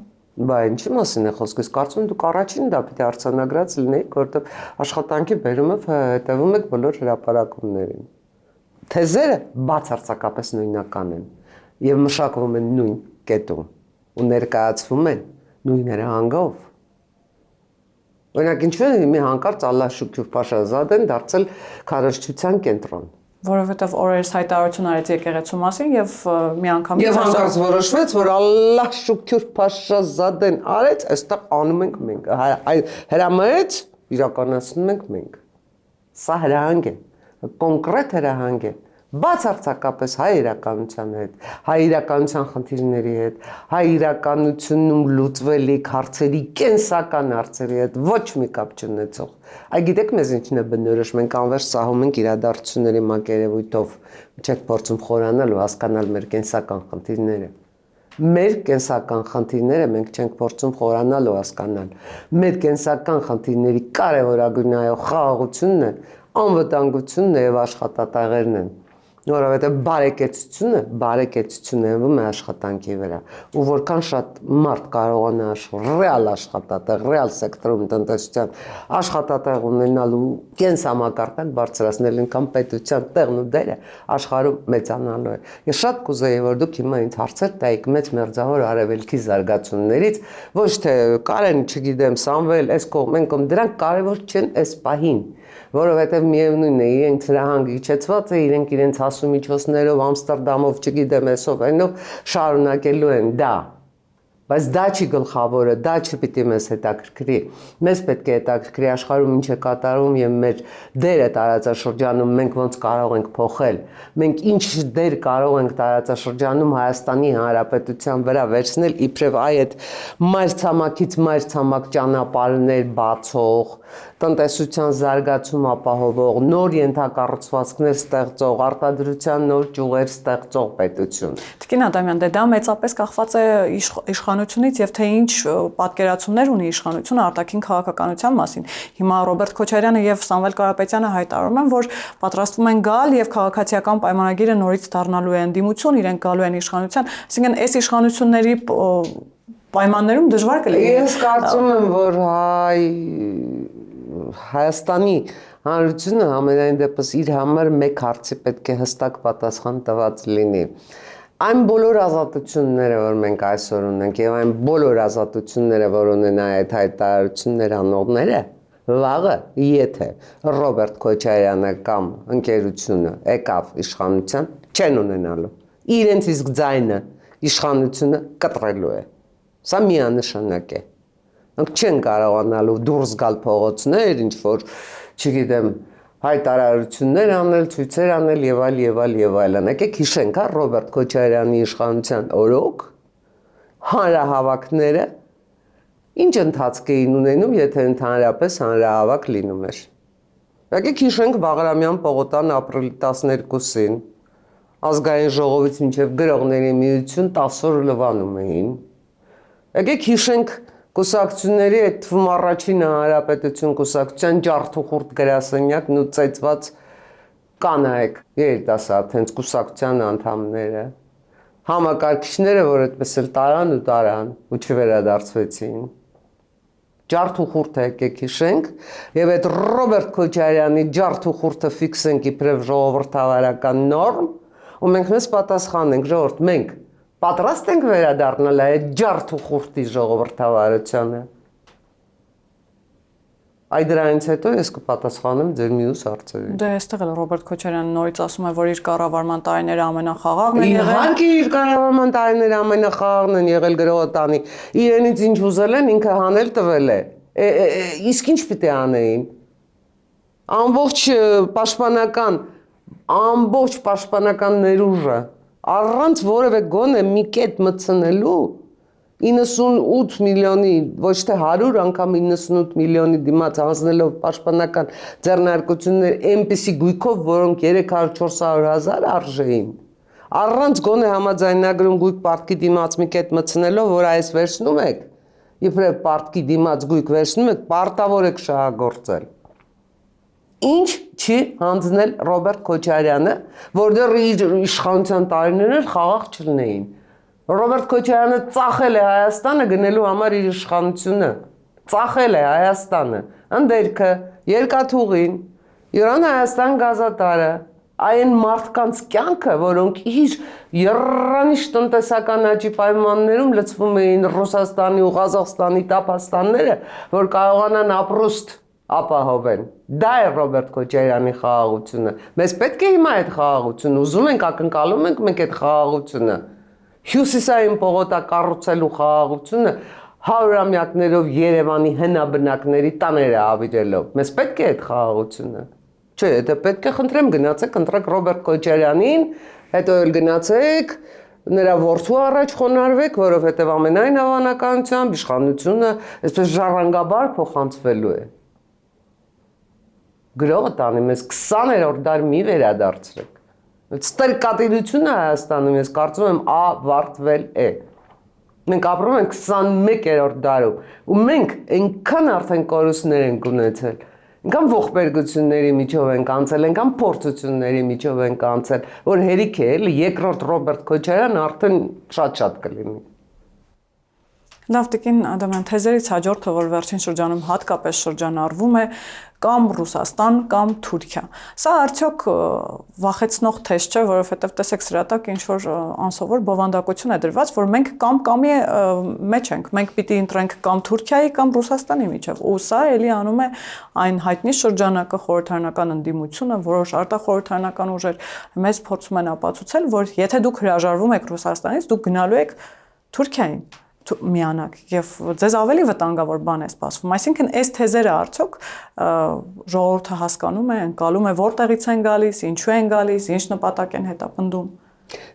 Բա ինչի մասին է խոսքը։ Ես կարծում եմ դուք առաջին դա պիտի արձանագրած լինեիք, որովհետեւ աշխատանքի բերումը հետևում եք բոլոր հրապարակումներին։ Թեզերը բացարձակապես նույնական են եւ մշակվում են նույն կետում ու ներկայացվում են նույն հրահանգով։ Օրինակ ինչու է մի հանկարծ Ալլահ Շուքյուր Փաշազադեն դարձել քարոզչության կենտրոն։ Որովհետև օրերս հայտարարություն արեց եկեղեցու մասին եւ մի անգամ Եվ հանկարծ որոշվեց, որ Ալլահ Շուքյուր Փաշազադեն արեց, այստեղ անում ենք մենք։ Հրամայեց, իրականացնում ենք մենք։ Սա հրահանգ է, կոնկրետ հրահանգ է։ Բացարձակապես հայ իրականության հետ, հայ իրականության խնդիրների հետ, հայ իրականությունում լուծվելիք հարցերի, կենսական հարցերի հետ ոչ մի կապ չունեցող։ Այ գիտեք մեզ ինչն է բնորոշ, մենք անվերջ սահում ենք իրադարձությունների մակերևույթով, չեք փորձում խորանալ ու հասկանալ մեր կենսական խնդիրները։ Մեր կենսական խնդիրները մենք չենք փորձում խորանալ ու հասկանալ։ Մեր կենսական խնդիրների կարևորագույն խաղաղությունն է, անվտանգությունն է եւ աշխատատեղերն են։ Որովհետև բարեկեցությունը ևում է աշխատանքի վրա ու որքան շատ մարդ կարողանա ռեալ աշխատատեղ, ռեալ սեկտորում տնտեսության աշխատատեղ ունենալու կենսամակարդակ բարձրացնել ինքան պետության տեղն ու դերը աշխարհում մեծանալու է։ Ես շատ կուզեի, որ դուք հիմա ինձ հարցեր տայիք մեծ մերձավոր արևելքի զարգացումներից, ոչ թե Կարեն, չգիտեմ, Սամվել, այս կողմ, են կողմ, դրանք կարևոր չեն այս պահին, որովհետև միևնույն է, իրենք հրահանգ իջեցված է, իրենք իրենց հասու միջոցներով Ամստերդամով, չգիտեմ, այսով այնով շարունակելու են դա։ Բայց դա չի գլխավորը, դա չպիտի մեզ հետաքրքրի։ Մեզ պետք է հետաքրքրի աշխարհում ինչ է կատարվում եւ մեր դերը տարածաշրջանում մենք ոնց կարող ենք փոխել։ Մենք ինչ դեր կարող ենք տարածաշրջանում Հայաստանի Հանրապետության վրա վերցնել իբրև այդ մայրցամաքից մայրցամաք ճանապարհներ բացող, տնտեսության զարգացում ապահովող, նոր ենթակառուցվածքներ ստեղծող, արտադրության նոր ճյուղեր ստեղծող պետություն։ Տիկին Ադամյան, դե դա մեծապես կախված է իշխանությունից եւ թե ինչ պատկերացումներ ունի իշխանությունը արտաքին քաղաքականության մասին։ Հիմա Ռոբերտ Քոչարյանը եւ Սամվել Կարապետյանը հայտարարում են, որ պատրաստվում են գալ եւ քաղաքացիական պայմանագիրը նորից դառնալու է ընդդիմություն, իրենք գալու են իշխանության, այսինքն այս իշխանությունների պայմաններում դժվար կլինի։ Ես կարծում եմ, որ Հայաստանի Հանրությունը ամենայն դեպս իր համար մեկ հարցի պետք է հստակ պատասխան տված լինի։ Այն բոլոր ազատությունները, որ մենք այսօր ունենք, եւ այն բոլոր ազատությունները, որ ունեն այդ հայտարարություններ անողները, վաղը, եթե Ռոբերտ Քոչարյանը կամ ընկերությունը եկավ իշխանության, չեն ունենալու։ Իրենց իսկ ձայնը իշխանությունը կտրելու է։ Սա միանշանակ է։ Մենք չեն կարողանալու դուրս գալ փողոցներ, ինչ որ, չգիտեմ, հայտարարություններ անել, ցույցեր անել եւ այլ եւ այլ եւ այլն։ Եկեք հիշենք, հա, Ռոբերտ Քոչարյանի իշխանության օրոք հանրահավաքները ինչ ընթացք էին ունենում, եթե ընդհանրապես հանրահավաք լինում էր։ Եկեք հիշենք Բաղրամյան Պողոտան ապրիլի 12-ին ազգային ժողովից մինչև գրողների միություն 10 օր լվանում էին։ Եկեք հիշենք կուսակցությունների այդ թվում առաջին հանրապետություն կուսակցության ջարդուխուրդ գրասենյակն ու ծեծված կանայք երիտասարդ հենց կուսակցության անդամները, համակարգիչները, որ այդպես էլ տարան ու տարան ու չվերադարձվեցին։ Ջարդուխուրդը եկեք հիշենք եւ այդ Ռոբերտ Քոչարյանի ջարդուխուրդը ֆիքսենք իբրև ժողովրդավարական նորմ ու մենք մեզ պատասխանենք ժողովուրդ մենք պատրաստ ենք վերադառնալ այդ ջարդուխուրդի ժողովրդավարությանը։ Այդ դրանից հետո ես կպատասխանեմ ձեր մյուս հարցերին։ Դե այստեղ էլ Ռոբերտ Քոչարյանը նորից ասում է, որ իր կառավարման տարիները ամենախաղաղն են եղել։ Իհարկե իր կառավարման տարիները ամենախաղաղն են եղել գրողը տանի։ Իրենից ինչ ուզել են ինքը հանել տվել է։ Իսկ ինչ պիտի անեին։ Ամբողջ պաշտպանական ներուժը առանց որևէ գոնե մի կետ մտցնելու 98 միլիոնի, ոչ թե 100 անգամ 98 միլիոնի դիմաց հանձնելով պաշտպանական ձեռնարկություններ այնպիսի գույքով, որոնք 300-400 հազար արժեին, առանց գոնե համաձայնագրում գույք պարտքի դիմաց մի կետ մտցնելով, որ այս վերցնում եք, իբրև պարտքի դիմաց գույք վերցնում եք, պարտավոր եք շահագործել։ Ինչ չի հանձնել Ռոբերտ Քոչարյանը, որտեղ իր իշխանության տարիներն խաղաղ չլինեին։ Ռոբերտ Քոչարյանը ծախել է Հայաստանը գնելու համար իր իշխանությունը, ծախել է Հայաստանը, ընդերքը, երկաթուղին, Յուրան Հայաստան գազատարը, այն մարդկանց կյանքը, որոնք իր եռանիշ տնտեսական աճի պայմաններում լցվում էին Ռուսաստանի ու Ղազախստանի տափաստանները, որ կարողանան ապրուստ ապահովեն։ Դա է Ռոբերտ Քոչարյանի խաղաղությունը։ Մեզ պետք է հիմա այդ խաղաղությունը, ուզում ենք ակնկալում ենք մենք այդ խաղաղությունը։ Հյուսիսային պողոտա կառուցելու խաղաղությունը 100-ամյակներով Երևանի հնաբնակների տաները ավիրելով։ Մեզ պետք է այդ խաղաղությունը։ Չէ, դա պետք է խնդրեմ գնացեք ընտրեք Ռոբերտ Քոչարյանին, հետո էլ գնացեք նրա որդու առաջ խոնարհվեք, որովհետև ամենայն հավանականությամբ իշխանությունը այսպես ժառանգաբար փոխանցվելու է։ Գրողը տանի մեզ 20-րդ դար մի վերադարձրեք։ Ստրկատիրությունը Հայաստանում ես կարծում եմ ավարտվել է։ Մենք ապրում ենք 21-րդ դարում ու մենք այնքան արդեն կորուստներ ենք ունեցել, այնքան ողբերգությունների միջով ենք անցել, այնքան փորձությունների միջով ենք անցել, որ հերիք է էլի երկրորդ Ռոբերտ Քոչարյանը արդեն շատ կլինի։ Լավ, Տիկին Ադամյան, թեզերից հաջորդը, որ վերջին շրջանում հատկապես շրջանառվում է կամ Ռուսաստան, կամ Թուրքիա։ Սա արդյոք վախեցնող թեզ չէ, որովհետև տեսեք սրա տակ ինչ որ անսովոր բովանդակություն է դրված, որ մենք կամ-կամի մեջ ենք։ Մենք պիտի ընտրենք կամ Թուրքիայի, կամ Ռուսաստանի միջև։ Ու սա էլի անում է այն հայտնի շրջանակը խորհրդարանական ընդդիմությունը, որոշ արտախորհրդարանական ուժեր մեզ փորձում են ապացուցել, որ եթե դուք հրաժարվում եք Ռուսաստանից, դուք գնալու եք Թուրքիային։ միանաք եւ ձեզ ավելի վտանգավոր բան է սպասվում։ Այսինքն այս թեզերը արդյոք ժողովուրդը հասկանում է, ընկալում է որտեղից են գալիս, ինչու են գալիս, ինչ նպատակ են հետապնդում։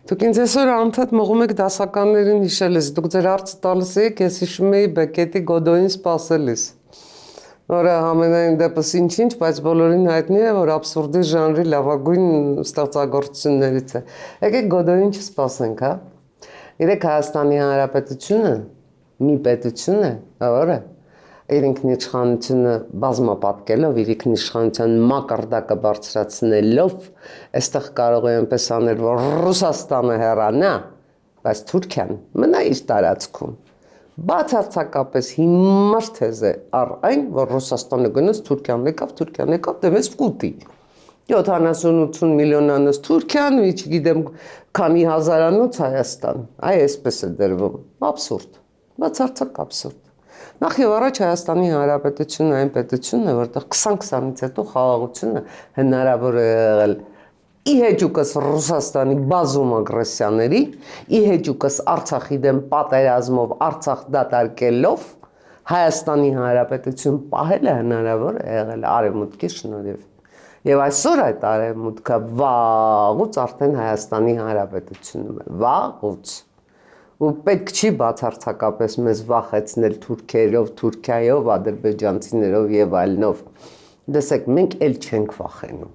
Դուք ինձ այսօր անդադ մղում եք դասականներին հիշելիս, դուք ձեր հարցը տալիս եք, ես հիշում էի Բեկետի Գոդոյին սպասելիս, որը ամենայն դեպս ինչ-ինչ, բայց բոլորին հայտնի է, որ աբսուրդի ժանրի լավագույն ստեղծագործություններից է։ Եկեք Գոդոյին չսպասենք, հա։ Իրեք Հայաստանի Հանրապետությունը մի պետություն է, որը իր ինքնիշխանությունը բազմապատկելով, իր ինքնիշխանության մակարդակը բարձրացնելով, այստեղ կարող է այնպես անել, որ Ռուսաստանը հեռանա, բայց Թուրքիան մնա իր տարածքում։ Բացարձակապես հիմար թեզ է առ այն, որ Ռուսաստանը գնաց Թուրքիան եկավ, դե մեզ կուտի։ 70-80 միլիոնանոց Թուրքիան, ու չգիտեմ քանի հազարանոց Հայաստան։ Այ այսպես է դրվում։ Աբսուրդ։ Բացարձակ աբսուրդ։ Նախ եւ առաջ Հայաստանի Հանրապետությունը այն պետությունն է, որտեղ 20-ից հետո խաղաղությունը հնարավոր է եղել ի հեճուկս Ռուսաստանի բազում ագրեսիաների, ի հեճուկս Արցախի դեմ պատերազմով Արցախ դատարկելով Հայաստանի Հանրապետություն պահելը հնարավոր է եղել արևմուտքի շնորհիվ։ Եվ այսօր այդ արևմուտքը վաղուց արդեն Հայաստանի Հանրապետությունում է, վաղուց։ Ու պետք չի բացարձակապես մեզ վախեցնել թուրքերով, Թուրքիայով, ադրբեջանցիներով եւ այլնով։ Դեսեք, մենք էլ չենք վախենում։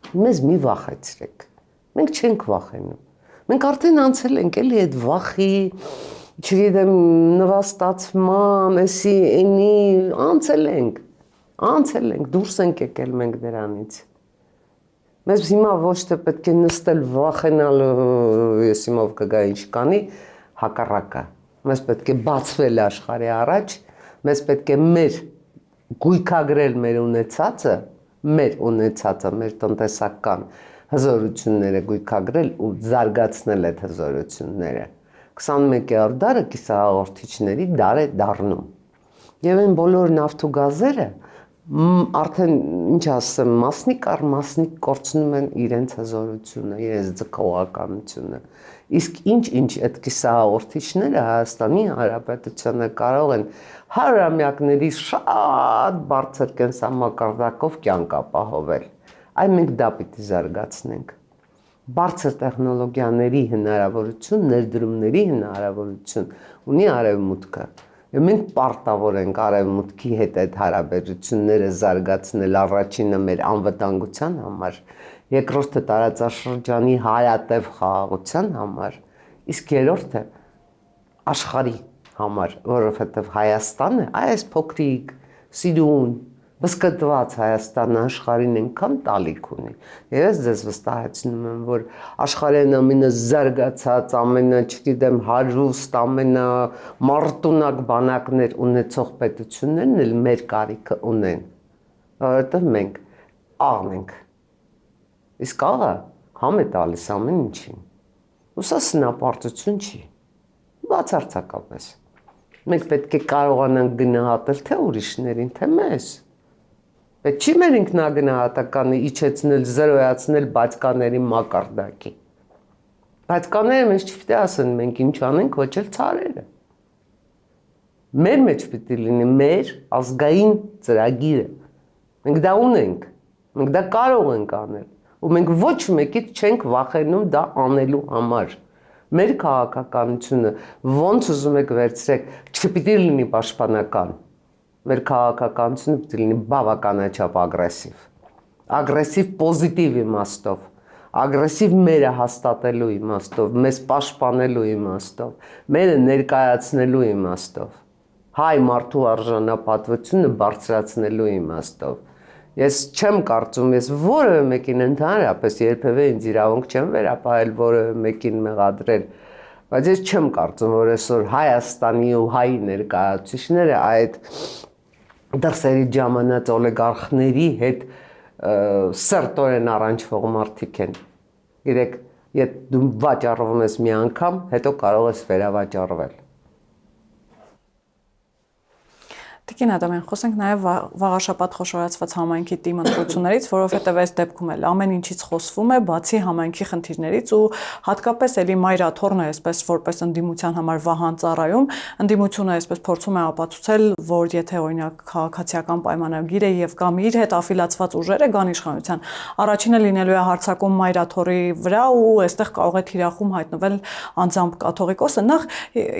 Մեզ մի վախեցրեք։ Մենք չենք վախենում։ Մենք արդեն անցել ենք էլի այդ վախի, չգիտեմ, նվաստացման, էսի, էնի, անցել ենք, դուրս ենք եկել մենք դրանից։ Մեզ հիմա ոչ թե պետք է նստել վախենալ, ես իմով կգա ինչ կանի, հակառակը։ Մեզ պետք է բացվել աշխարհի առաջ, մեզ պետք է մեր գույքագրել մեր ունեցածը, մեր տնտեսական հզորությունները գույքագրել ու զարգացնել այդ հզորությունները։ 21-րդ դարը կիսահաղորդիչների դար է դառնում։ Եվ այն բոլոր նավթ ու գազերը արդեն ինչ ասեմ, մասնիկ առ մասնիկ կորցնում են իրենց հզորությունը, իրենց ձգողականությունը։ Իսկ ինչ այդ կիսահաղորդիչները Հայաստանի Հանրապետությանը կարող են հարյուրամյակների շատ բարձր կենսամակարդակով կյանք ապահովել։ Այ մենք դա պիտի զարգացնենք։ Բարձր տեխնոլոգիաների հնարավորություն, ներդրումների հնարավորություն ունի արևմուտքը։ Եվ մենք պարտավոր ենք արևմուտքի հետ այդ հարաբերությունները զարգացնել, առաջինը մեր անվտանգության համար, երկրորդը տարածաշրջանի հարատև խաղաղության համար, իսկ երրորդը աշխարհի համար, որովհետև Հայաստանը այս փոքրիկ, սիրուն, բսկտված Հայաստանը աշխարհին այնքան տալիք ունի։ Եվ ես ձեզ վստահեցնում եմ, որ աշխարհին ամենազարգացած, չգիտեմ, հարուստ, ամենամարտունակ բանակներ ունեցող պետություններն էլ մեր կարիքը ունեն, որովհետև մենք աղն ենք։ Իսկ աղը համ է տալիս ամեն ինչին։ Ու սա սնապարտություն չի։ Բացարձակապես։ Մենք պետք է կարողանանք գնահատել թե ուրիշներին, թե մեզ։ Պետք չի մեր ինքնագնահատականը իջեցնել, զրոյացնել բացկաների մակարդակի։ Բացկաները մեզ չպիտի ասեն մենք ինչ անենք, ոչ էլ ցարերը։ Մեր մեջ պիտի լինի մեր ազգային ծրագիրը։ Մենք դա ունենք, մենք դա կարող ենք անել, ու մենք ոչ մեկից չենք վախենում դա անելու համար։ Մեր քաղաքականությունը ոնց ուզում եք վերցրեք, չպիտի լինի պաշտպանական։ Մեր քաղաքականությունը պիտի լինի բավականաչափ ագրեսիվ։ Ագրեսիվ պոզիտիվ իմաստով, ագրեսիվ մերը հաստատելու իմաստով, մեզ պաշտպանելու իմաստով, մերը ներկայացնելու իմաստով, հայ մարդու արժանապատվությունը բարձրացնելու իմաստով։ Ես չեմ կարծում, ես որևէ մեկին ընդհանրապես երբևէ ինձ իրավունք չեմ վերապահել որևէ մեկին մեղադրել, բայց ես չեմ կարծում, որ այսօր Հայաստանի ու հայ ներկայացուցիչները այդ դրսերի ժամանած օլիգարխների հետ սերտորեն առնչվող մարդիկ են։ Գիտեք, եթե դու վաճառվում ես մի անգամ, հետո կարող ես վերավաճառվել։ Տիկին Ադամյան, խոսենք նաև վաղաշաբաթ խոշորացված համայնքի թիմ ընտրություններից, որովհետև այս դեպքում էլ ամեն ինչից խոսվում է, բացի համայնքի խնդիրներից ու հատկապես էլի Մայրաթորն է այսպես որպես ընդդիմության համար Վահան ծառայում, ընդդիմությունը այսպես փորձում է ապացուցել, որ եթե օրինակ քաղաքացիական պայմանագիր է եւ կամ իր հետ աֆիլացված ուժերը կան իշխանության, առաջինը լինելու է հարձակում Մայրաթորի վրա ու այստեղ կարող է թիրախում հայտնվել անձամբ կաթողիկոսը։ Նախ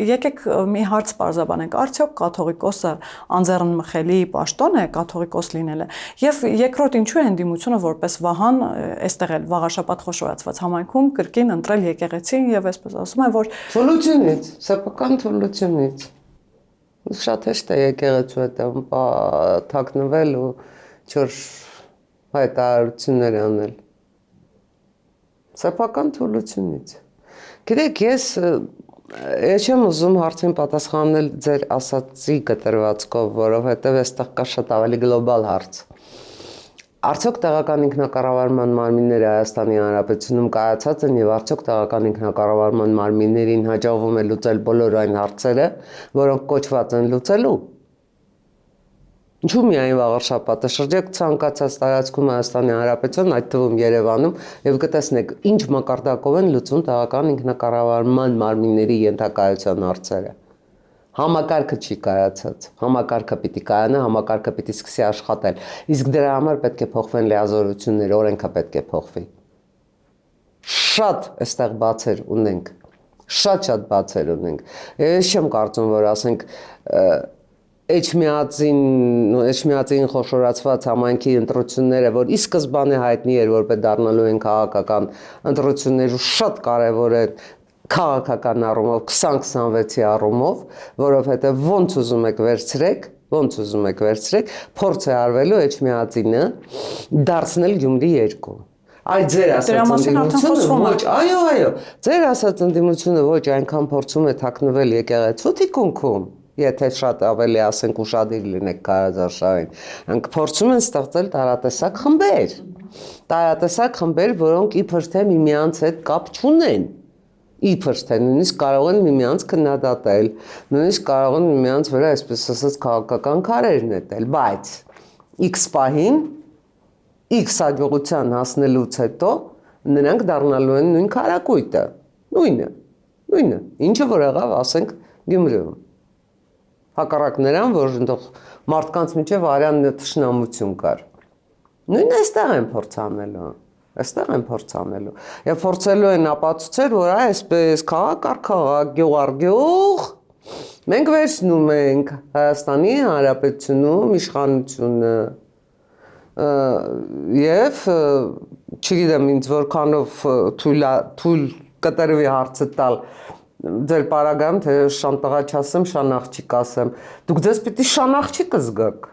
եկեք մի հարց պարզաբանենք, արդյոք կաթողիկոսը անձեռնմխելի պաշտոն է կաթողիկոս լինելը։ Եվ երկրորդ ինչու է ընդդիմությունը որպես Վահան այստեղ էլ վաղաշաբաթ խոշորացված համայնքում կրկին ընտրել եկեղեցին եւ այսպես ասում են, որ թուլությունից, սեփական թուլությունից։ Շատ հեշտ է եկեղեցու հետ թաքնվել ու չոր հայտարարություններ անել։ Սեփական թուլությունից։ Գիտեք, ես չեմ ուզում հարցին պատասխանել ձեր ասացի կտրվածքով, որովհետև այստեղ կա շատ ավելի գլոբալ հարց։ Արդյոք տեղական ինքնակառավարման մարմինները Հայաստանի Հանրապետությունում կայացած են եւ արդյոք տեղական ինքնակառավարման մարմիններին հաջողվում է լուծել բոլոր այն հարցերը, որոնք կոչված են լուծելու։ Ինչու միայն վաղաշաբաթը շրջեք ցանկացած տարածքում Հայաստանի Հանրապետություն, այդ թվում Երևանում, եւ կտեսնեք ինչ մակարդակով են լուծում տեղական ինքնակառավարման մարմինների ենթակայության հարցերը։ Համակարգը չի կայացած, համակարգը պիտի կայանա, համակարգը պիտի սկսի աշխատել, իսկ դրա համար պետք է փոխվեն լիազորությունները, օրենքը պետք է փոխվի։ Շատ այստեղ բացեր ունենք, շատ բացեր ունենք։ Ես չեմ կարծում, որ ասենք Էջմիածին խոշորացված համայնքի ընտրությունները, որ ի սկզբանե հայտնի էր, որ պետք դառնալու են քաղաքական ընտրություններ ու շատ կարևոր է քաղաքական առումով, 2026-ի առումով, որովհետև ոնց ուզում եք վերցրեք, փորձ է արվելու Էջմիածինը դարձնել Գյումրի 2։ Այդ ձեր ասած ընդդիմությունը ոչ, այո, ձեր ասած ընդդիմությունը ոչ այնքան փորձում է թաքնվել եկեղեցու թիկունքում, եթե շատ ավելի ասենք ուշադիր լինեք Ղարաբաղին, անք փորձում են ստեղծել տարատեսակ խմբեր, որոնք իբր թե միմյանց հետ կապ չունեն։ Իբր թե նույնիսկ կարող են միմյանց քննադատել, նույնիսկ կարող են միմյանց վրա, այսպես ասած, քաղաքական քարեր նետել, բայց X պահին, X հաջողության հասնելուց հետո նրանք դառնալու են նույն քարակույտը, նույնը, ինչը որ եղավ, ասենք, Գյումրիում։ Հակառակ նրան, որ այնտեղ մարդկանց միջև արյան թշնամություն կար։ Նույնը այստեղ են փորձ անելու։ Եվ փորձելու են ապացուցել, որ այսպես քաղաք, գյուղ, մենք վերցնում ենք Հայաստանի Հանրապետությունում իշխանությունը եւ չգիտեմ ինձ որքանով թույլ կտրվի հարցը տալ ձեր պարագայում, թե շանտղա չասեմ, շանաղջիկ ասեմ, դուք ձեզ պիտի շանաղջիկ զգաք,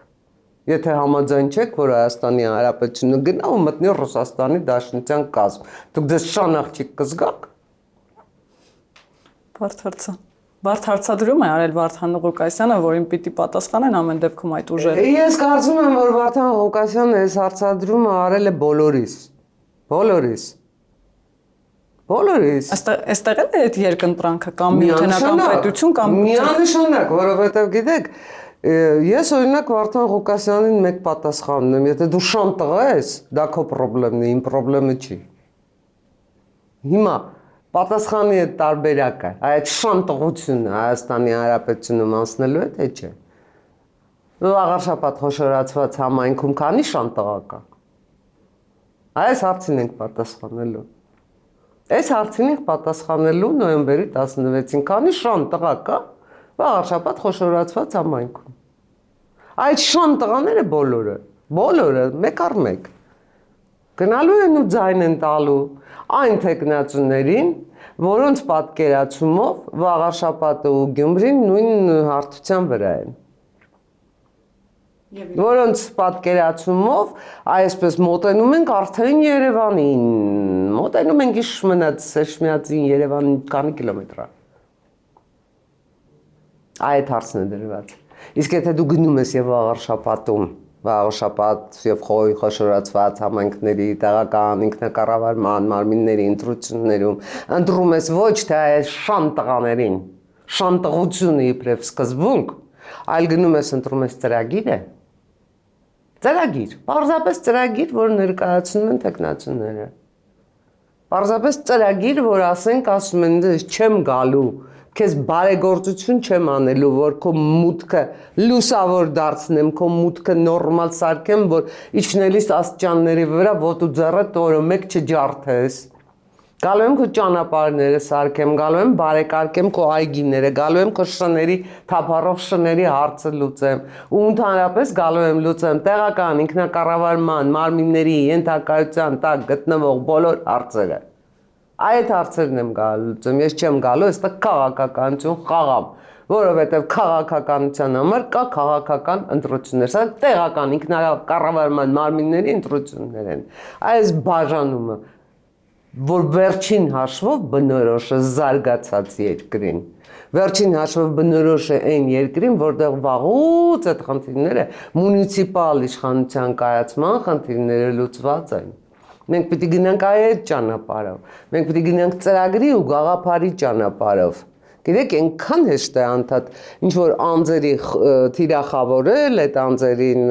եթե համաձայն չեք, որ Հայաստանի Հանրապետությունը գնա ու մտնի Ռուսաստանի Դաշնության կազմ, դուք ձեզ շանաղջիկ կզգաք։ Բարդ հարցադրում է արել Վարդան Ղուկասյանը, որին պիտի պատասխանեն ամեն դեպքում այդ ուժերը։ Ես կարծում եմ, որ Վարդան Ղուկասյանը այս հարցադրումը արել է բոլորիս։ Այստեղ է այդ երկընտրանքը կամ միութենական պետություն կամ միանշանակ, որովհետև գիտեք, ես օրինակ Վարդան Ղուկասյանին մեկ պատասխանում եմ, եթե դու շան տղա ես, դա քո խնդիրն է, իմ խնդիրը չի։ Հիմա պատասխանի այդ տարբերակը, այդ շան տղությունը Հայաստանի Հանրապետությունում անցնելու է, թե չէ։ Վաղաշաբաթ խոշորացված համայնքում քանի շան տղա կա։ Այս հարցին ենք պատասխանելու։ Այս հարցին ենք պատասխանելու նոյեմբերի 16-ին, քանի շան տղա կա վաղաշաբաթ խոշորացված համայնքում։ Այդ շան տղաները բոլորը, մեկ առ մեկ, գնալու են ու ձայն են տալու այն թեկնածուներին, որոնց պատկերացումով վաղաշաբաթը ու Գյումրին նույն հարթության վրա են։ Որոնց պատկերացումով այսպես մոտենում ենք արդեն Երևանին, մոտենում ենք իշ մնաց Էջմիածին Երևանին քանի կիլոմետր է։ Այդ հարցն է դրված։ Իսկ եթե դու գնում ես եւ վաղաշաբաթ եւ խոշորացված համայնքների տեղական ինքնակառավարման մարմինների ընտրություններում ընտրում ես ոչ թե այս շան տղաներին, շան տղությունը իբրև սկզբունք, Այլ գնում ես ընտրում ես ծրագիրը։ Ծրագիր, պարզապես ծրագիր, որ ներկայացնում են տեխնացուները։ Պարզապես ծրագիր, որ ասում են, չեմ գալու, քեզ բարեգործություն չեմ անելու, որ քո մուտքը լուսավոր դարձնեմ, քո մուտքը նորմալ սարքեմ, որ իջնելիս աստիճանների վրա ոտու ձեռդ օրը մեկ չջարդես։ Գալու եմ քո ճանապարհները սարքեմ, գալու եմ բարեկարգեմ քո այգիները, գալու եմ քո շների, թափառող շների հարցը լուծեմ, ու ընդհանրապես գալու եմ լուծեմ տեղական ինքնակառավարման, մարմինների ենթակայության տակ գտնվող բոլոր հարցերը։ Այդ հարցերն եմ գալու լուծեմ, ես չեմ գալու այստեղ քաղաքականություն խաղամ, որովհետև քաղաքականության համար կա քաղաքական ընտրություններ, սա տեղական ինքնակառավարման մարմինների ընտրություններ են։ Այս բաժանումը, որ վերջին հաշվով բնորոշ է զարգացած երկրին, վերջին հաշվով բնորոշ է այն երկրին, որտեղ վաղուց այդ խնդիրները մունիցիպալ իշխանության կայացման խնդիրները լուծված են։ Մենք պիտի գնանք այդ ճանապարհով, մենք պիտի գնանք ծրագրի ու գաղափարի ճանապարհով։ Գիտեք, այնքան հեշտ է անդադ ինչ-որ անձերի թիրախավորել, այդ անձերին,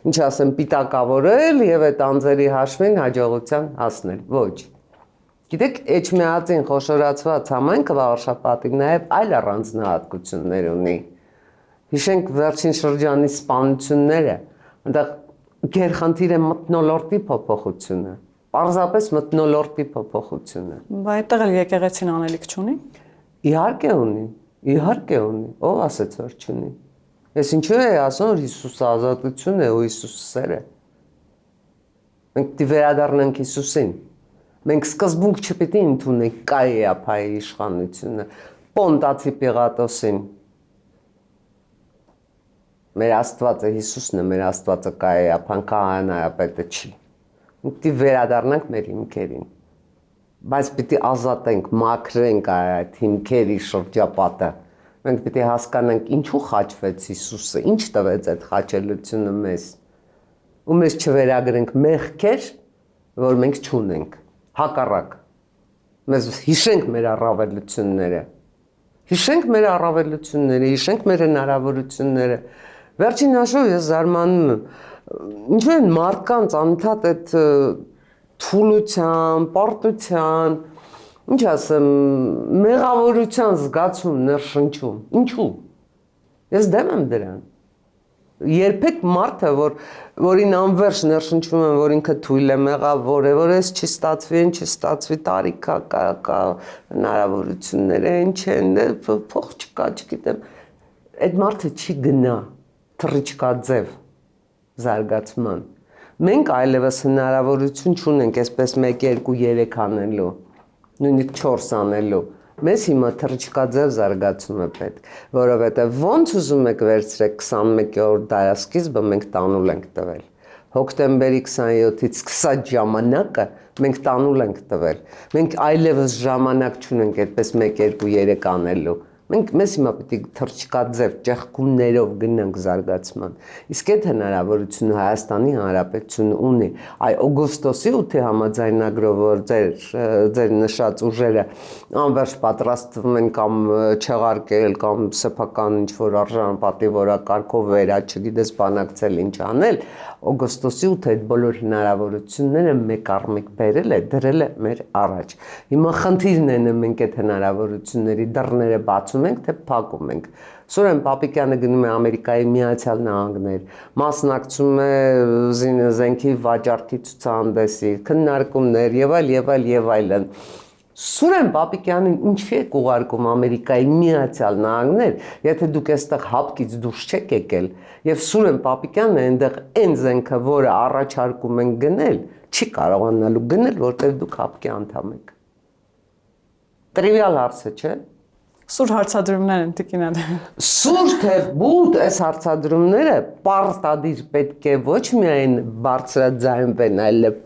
ինչ ասեմ, պիտակավորել և այդ անձերի հաշվին հաջողության հասնել, ոչ։ Գիտեք, Էջմիածին խոշորացված համայնքը Վաղարշապատի նաև այլ առանձնահատկություններ ունի։ Հիշենք վերջին շրջանի սպանությունները, այնտեղ գերխնդիր է մթնոլորտի փոփոխությունը, պարզապես մթնոլորտի փոփոխությունը։ Բայց այդտեղ էլ եկեղեցին անելիք չունի։ Իհարկե ունի, ով ասեց որ չունի։ Ես ինչու է ասում, որ Հիսուսը ազատություն է ու Հիսուսը սեր է։ Մենք պիտի վերադառնանք Հիսուսին։ Մենք սկզբունք չպիտի ընդունենք Կայեփայի իշխանությունը, Պոնտացի Պիղատոսին։ Մեր Աստվածը Հիսուսն է, մեր Աստվածը Կայեփան, քահանայապետը չի։ Մենք պիտի վերադառնանք մեր հիմքերին։ Բայց պիտի ազատենք, մաքրենք այդ հիմքերի շրջապատը։ Մենք պիտի հասկանանք ինչու խաչվեց Հիսուսը, ինչ տվեց այդ խաչելությունը մեզ։ Ու մեզ չվերագրենք մեղքեր, որ մենք չունենք, հակառակ։ Մեզ հիշենք մեր առավելությունները։ Հիշենք մեր առավելությունները, հիշենք մեր հնարավորությունները։ Վերջին հաշվով ես զարմանում եմ, ինչու են մարդկանց անընդհատ այդ թուլության, պարտության, ինչ ասեմ, մեղավորության զգացում ներշնչում։ Ինչու։ Ես դեմ եմ դրան։ Երբեք մարդը, որին անվերջ ներշնչում եմ, որ ինքը թույլ է, մեղավոր է, որ ես չի ստացվի, այն չի ստացվի, տարիքա կա, հնարավորություններ են, չեն, փող չկա, չգիտեմ։ Այդ մարդը չի գնա թռիչքաձև զարգացման։ Մենք այլևս հնարավորություն չունենք այսպես 1, 2, 3 անելու, նույնիսկ 4 անելու։ Մեզ հիմա թռիչքաձև զարգացում է պետք, որովհետև ոնց ուզում եք վերցրեք 21-րդ դարասկիզբը մենք տանուլ ենք տվել։ Հոկտեմբերի 27-ից սկսած ժամանակը մենք տանուլ ենք տվել։ Մենք այլևս ժամանակ չունենք այդպես 1, 2, 3 անելու։ Մեզ հիմա պիտի թռչկաձև ճեղքումներով գնանք զարգացման։ Իսկ այդ հնարավորությունը Հայաստանի Հանրապետությունը ունի։ Այ օգոստոսի 8-ի համաձայնագրով, որ ձեր նշած ուժերը անվերջ պատրաստվում են կամ չեղարկել կամ սեփական ինչ-որ արժանապատիվ օրակարգով վերա, չգիտես բանակցել ինչ անել, օգոստոսի 8-ը այդ բոլոր հնարավորությունները մեկ առ մեկ բերել է, դրել է մեր առաջ։ Հիմա խնդիրն է մենք այդ հնարավորությունների դռները բացում ենք, թե փակում ենք։ Սուրեն Պապիկյանը գնում է Ամերիկայի Միացյալ Նահանգներ, մասնակցում է զենքի վաճառքի ցուցահանդեսի, քննարկումներ եւ այլն։ Սուրեն Պապիկյանին ինչի եք ուղարկում Ամերիկայի Միացյալ Նահանգներ, եթե դուք այստեղ հապկից դուրս չեք եկել, եւ Սուրեն Պապիկյանը այնտեղ այն զենքը, որը առաջարկում են գնել, չի կարողանալու գնել, որտեղ դուք հապկի անդամ եք։ Տրիվիալ հարց է, չէ՞։ Սուր հարցադրումներ են տիկինան։ Սուր թե բութ այս հարցադրումները պարտադիր պետք է ոչ միայն բարձրաձայնվեն, այլև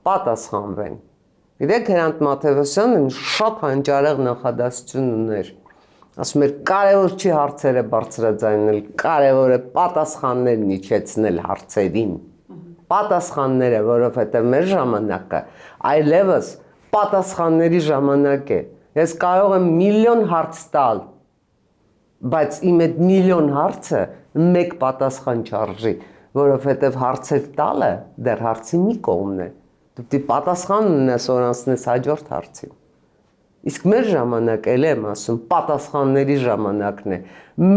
պատասխանվեն։ Գիտեք, Հրանտ Մաթևոսյանն շատ հանճարեղ նախադասություն ուներ։ Ասում էր, կարևոր չի հարցերը բարձրաձայնել, կարևոր է պատասխաններն իջեցնել հարցերին։ Պատասխանները, որովհետև մեր ժամանակը այլևս պատասխանների ժամանակ է։ Ես կարող եմ միլիոն հարց տալ, բայց իմ այդ միլիոն հարցը մեկ պատասխան չարժի, որովհետև հարցեր տալը դեռ հարցի մի կողմն է։ Դու պիտի պատասխան ունես որ անցնես հաջորդ հարցին։ Իսկ մեր ժամանակը էլ եմ ասում, պատասխանների ժամանակն է։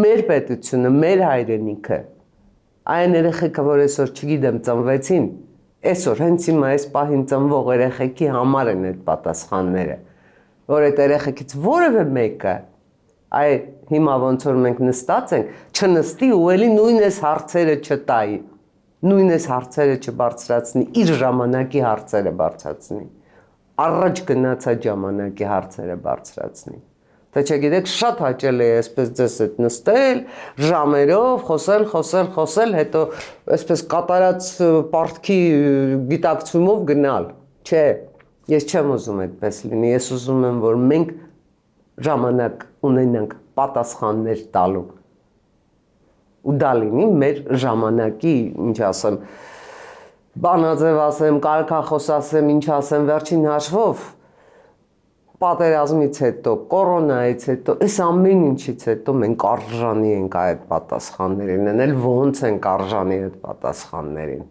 Մեր պետությունը, մեր հայրենիքը, այն երեխեքը, որ այսօր չգիտեմ ծնվեցին, այսօր հենց հիմա այս պահին ծնվող երեխեքի համար են այդ պատասխանները, որ այդ երեխեքից որևէ մեկը այ հիմա ոնց որ մենք նստած ենք, չնստի ու էլի նույնս հարցերը չտայի, նույնս հարցերը չբարձրացնի, իր ժամանակի հարցերը բարձրացնի, առաջ գնացած ժամանակի հարցերը բարձրացնի։ Թե չգիտեք, շատ հաճելի է այսպես ձեզ հետ նստել, ժամերով խոսել, հետո այսպես կատարած պարտքի գիտակցումով գնալ։ Չէ, ես չեմ ուզում այդպես լինի, ես ուզում եմ, որ մենք ժամանակ ունենանք պատասխաններ տալու։ Ու դա լինի մեր ժամանակի, ինչ ասեմ, բանաձև ասեմ, կարգախոս ասեմ, ինչ ասեմ, վերջին հաշվով պատերազմից հետո, կորոնայից հետո, այս ամեն ինչից հետո մենք արժանի ենք այդ պատասխաններին, էլ ոնց ենք արժանի այդ պատասխաններին։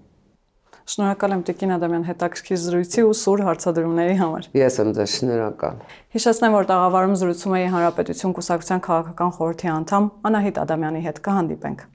Շնորհակալ եմ Տիկին Ադամյան հետաքրքիր զրույցի ու սուր հարցադրումների համար։ Ես եմ ձեզ շնորհակալ։ Հիշեցնեմ, որ տաղավարում զրուցում էի Հանրապետություն կուսակցության քաղաքական խորհրդի անդամ Անահիտ Ադամյանի հետ։ Կհանդիպենք։